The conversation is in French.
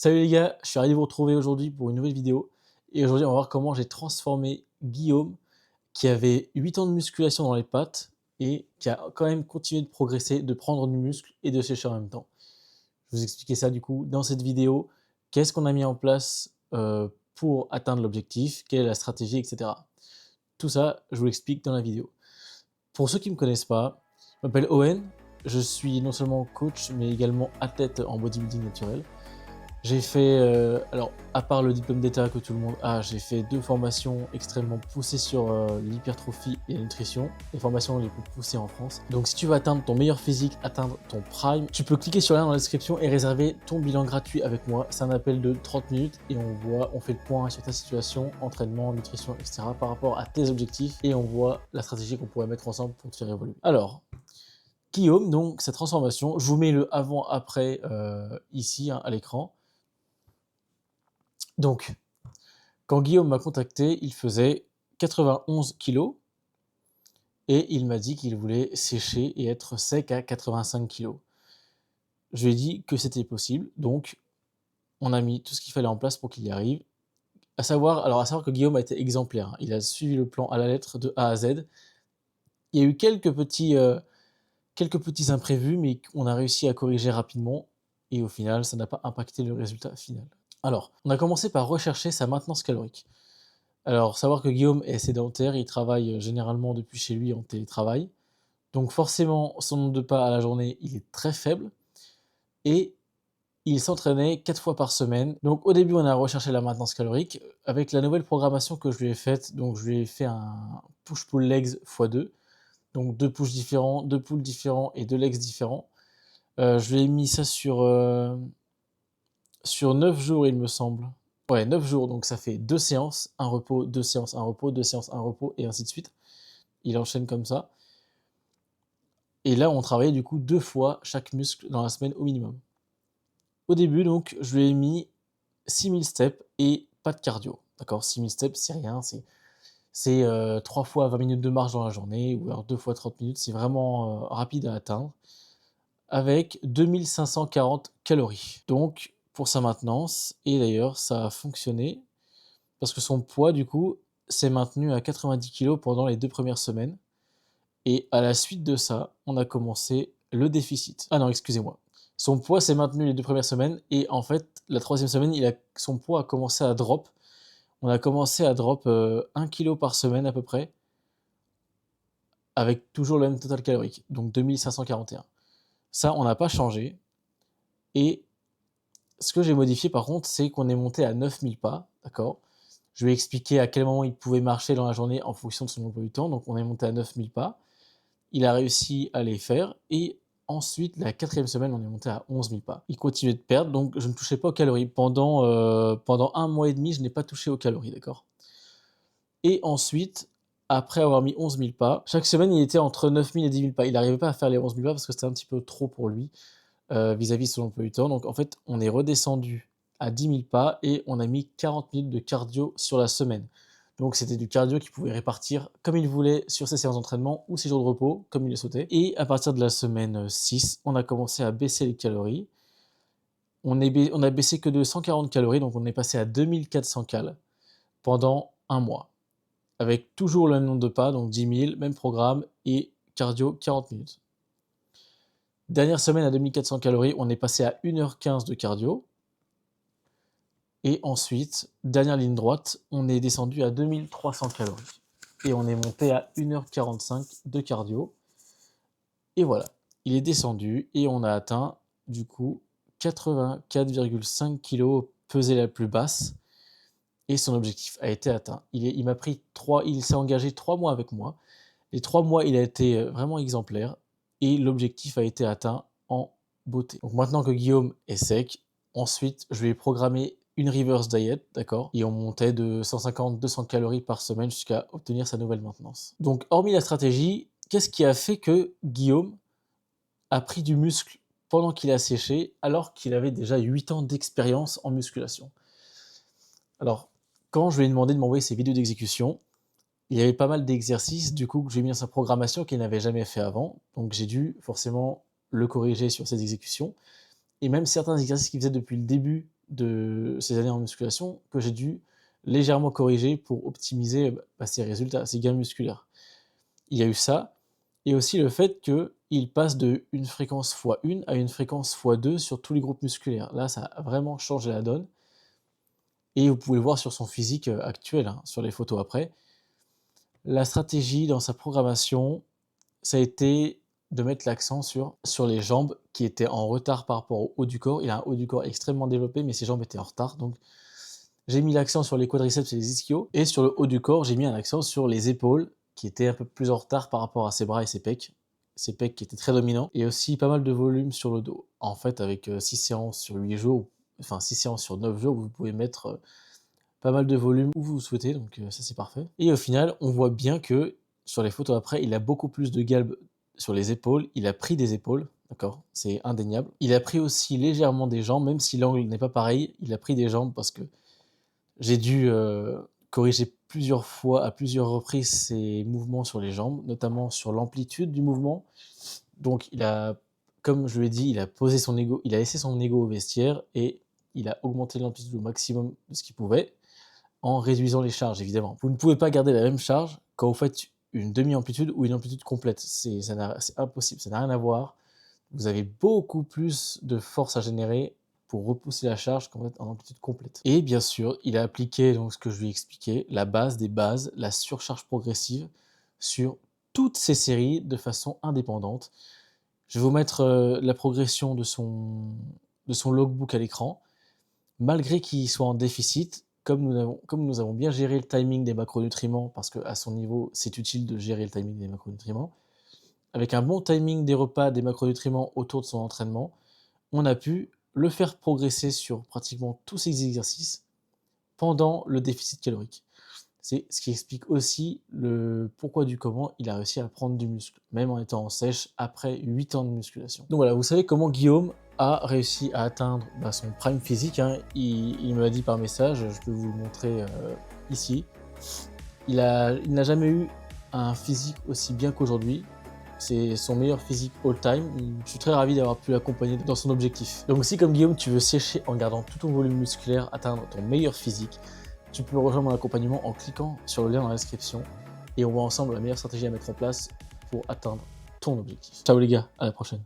Salut les gars, je suis ravi de vous retrouver aujourd'hui pour une nouvelle vidéo. Et aujourd'hui, on va voir comment j'ai transformé Guillaume, qui avait 8 ans de musculation dans les pattes et qui a quand même continué de progresser, de prendre du muscle et de sécher en même temps. Je vais vous expliquer ça du coup dans cette vidéo. Qu'est-ce qu'on a mis en place pour atteindre l'objectif, quelle est la stratégie, etc. Tout ça, je vous l'explique dans la vidéo. Pour ceux qui ne me connaissent pas, je m'appelle Owen, je suis non seulement coach mais également athlète en bodybuilding naturel. J'ai fait, alors à part le diplôme d'État que tout le monde a, j'ai fait 2 formations extrêmement poussées sur, l'hypertrophie et la nutrition, les formations les plus poussées en France. Donc si tu veux atteindre ton meilleur physique, atteindre ton prime, tu peux cliquer sur le lien dans la description et réserver ton bilan gratuit avec moi. C'est un appel de 30 minutes et on fait le point sur ta situation, entraînement, nutrition et cetera par rapport à tes objectifs et on voit la stratégie qu'on pourrait mettre ensemble pour te faire évoluer. Alors, Guillaume, donc cette transformation, je vous mets le avant-après, ici, hein, à l'écran. Donc, quand Guillaume m'a contacté, il faisait 91 kilos et il m'a dit qu'il voulait sécher et être sec à 85 kilos. Je lui ai dit que c'était possible, donc on a mis tout ce qu'il fallait en place pour qu'il y arrive. À savoir que Guillaume a été exemplaire, hein. Il a suivi le plan à la lettre de A à Z. Il y a eu quelques petits imprévus, mais on a réussi à corriger rapidement et au final, ça n'a pas impacté le résultat final. Alors, on a commencé par rechercher sa maintenance calorique. Alors, savoir que Guillaume est sédentaire, il travaille généralement depuis chez lui en télétravail. Donc forcément, son nombre de pas à la journée, il est très faible et il s'entraînait 4 fois par semaine. Donc au début, on a recherché la maintenance calorique. Avec la nouvelle programmation que je lui ai faite, donc je lui ai fait un push-pull legs x2. Donc 2 push différents, 2 pulls différents et 2 legs différents. Je lui ai mis ça sur 9 jours, il me semble. Ouais, 9 jours, donc ça fait 2 séances, un repos, 2 séances, un repos, 2 séances, un repos, et ainsi de suite. Il enchaîne comme ça. Et là, on travaillait du coup 2 fois chaque muscle dans la semaine au minimum. Au début, donc, je lui ai mis 6000 steps et pas de cardio. D'accord, 6000 steps, c'est rien, c'est 3 fois 20 minutes de marche dans la journée, ou alors 2 fois 30 minutes, c'est vraiment rapide à atteindre, avec 2540 calories. Donc, pour sa maintenance, et d'ailleurs, ça a fonctionné, parce que son poids, du coup, s'est maintenu à 90 kilos pendant les 2 premières semaines. Et à la suite de ça, on a commencé le déficit. Ah non, excusez-moi. Son poids s'est maintenu les 2 premières semaines et en fait, la troisième semaine, son poids a commencé à drop. On a commencé à drop 1 kg par semaine à peu près, avec toujours le même total calorique, donc 2541. Ça, on n'a pas changé. Et ce que j'ai modifié par contre, c'est qu'on est monté à 9000 pas, d'accord. Je lui ai expliqué à quel moment il pouvait marcher dans la journée en fonction de son emploi du temps, donc on est monté à 9000 pas. Il a réussi à les faire et ensuite, la quatrième semaine, on est monté à 11 000 pas. Il continuait de perdre, donc je ne touchais pas aux calories. Pendant 1 mois et demi, je n'ai pas touché aux calories, d'accord. Et ensuite, après avoir mis 11 000 pas, chaque semaine, il était entre 9 000 et 10 000 pas. Il n'arrivait pas à faire les 11 000 pas parce que c'était un petit peu trop pour lui vis-à-vis de son emploi du temps. Donc en fait, on est redescendu à 10 000 pas et on a mis 40 minutes de cardio sur la semaine. Donc c'était du cardio qu'il pouvait répartir comme il voulait sur ses séances d'entraînement ou ses jours de repos, comme il le souhaitait. Et à partir de la semaine 6, on a commencé à baisser les calories. On a baissé que de 140 calories, donc on est passé à 2400 cales pendant un mois. Avec toujours le même nombre de pas, donc 10 000, même programme, et cardio 40 minutes. Dernière semaine à 2400 calories, on est passé à 1h15 de cardio. Et ensuite, dernière ligne droite, on est descendu à 2300 calories. Et on est monté à 1h45 de cardio. Et voilà, il est descendu et on a atteint du coup 84,5 kg pesée la plus basse. Et son objectif a été atteint. Il s'est engagé 3 mois avec moi. Les 3 mois, il a été vraiment exemplaire. Et l'objectif a été atteint en beauté. Donc maintenant que Guillaume est sec, ensuite, je lui ai programmé une reverse diet, d'accord. Et on montait de 150-200 calories par semaine jusqu'à obtenir sa nouvelle maintenance. Donc, hormis la stratégie, qu'est-ce qui a fait que Guillaume a pris du muscle pendant qu'il a séché, alors qu'il avait déjà 8 ans d'expérience en musculation? Alors, quand je lui ai demandé de m'envoyer ses vidéos d'exécution, il y avait pas mal d'exercices, du coup, que j'ai mis dans sa programmation qu'il n'avait jamais fait avant. Donc j'ai dû forcément le corriger sur ses exécutions. Et même certains exercices qu'il faisait depuis le début, de ces années en musculation que j'ai dû légèrement corriger pour optimiser ses résultats, ses gains musculaires. Il y a eu ça, et aussi le fait qu'il passe de une fréquence x1 à une fréquence x2 sur tous les groupes musculaires. Là, ça a vraiment changé la donne, et vous pouvez le voir sur son physique actuel, hein, sur les photos après. La stratégie dans sa programmation, ça a été de mettre l'accent sur les jambes qui étaient en retard par rapport au haut du corps. Il a un haut du corps extrêmement développé, mais ses jambes étaient en retard. Donc, j'ai mis l'accent sur les quadriceps et les ischios. Et sur le haut du corps, j'ai mis un accent sur les épaules, qui étaient un peu plus en retard par rapport à ses bras et ses pecs. Ses pecs qui étaient très dominants. Et aussi pas mal de volume sur le dos. En fait, avec 6 séances sur 8 jours, enfin 6 séances sur 9 jours, vous pouvez mettre pas mal de volume où vous souhaitez, donc ça c'est parfait. Et au final, on voit bien que sur les photos après, il a beaucoup plus de galbe sur les épaules, il a pris des épaules, d'accord, c'est indéniable. Il a pris aussi légèrement des jambes, même si l'angle n'est pas pareil, il a pris des jambes parce que j'ai dû corriger plusieurs fois, à plusieurs reprises, ses mouvements sur les jambes, notamment sur l'amplitude du mouvement. Donc il a, comme je l'ai dit, il a posé son ego, il a laissé son ego au vestiaire et il a augmenté l'amplitude au maximum de ce qu'il pouvait, en réduisant les charges, évidemment. Vous ne pouvez pas garder la même charge quand vous faites une demi-amplitude ou une amplitude complète. C'est impossible, ça n'a rien à voir. Vous avez beaucoup plus de force à générer pour repousser la charge qu'en fait en amplitude complète. Et bien sûr, il a appliqué donc ce que je lui ai expliqué, la base des bases, la surcharge progressive sur toutes ces séries de façon indépendante. Je vais vous mettre la progression de son logbook à l'écran. Malgré qu'il soit en déficit, comme nous avons bien géré le timing des macronutriments, parce qu'à son niveau, c'est utile de gérer le timing des macronutriments, avec un bon timing des repas, des macronutriments autour de son entraînement, on a pu le faire progresser sur pratiquement tous ses exercices pendant le déficit calorique. C'est ce qui explique aussi le pourquoi du comment il a réussi à prendre du muscle, même en étant en sèche après 8 ans de musculation. Donc voilà, vous savez comment Guillaume a réussi à atteindre son prime physique, hein. Il me l'a dit par message, je peux vous le montrer ici. Il n'a jamais eu un physique aussi bien qu'aujourd'hui. C'est son meilleur physique all-time. Je suis très ravi d'avoir pu l'accompagner dans son objectif. Donc si comme Guillaume, tu veux sécher en gardant tout ton volume musculaire, atteindre ton meilleur physique, tu peux rejoindre mon accompagnement en cliquant sur le lien dans la description et on voit ensemble la meilleure stratégie à mettre en place pour atteindre ton objectif. Ciao les gars, à la prochaine.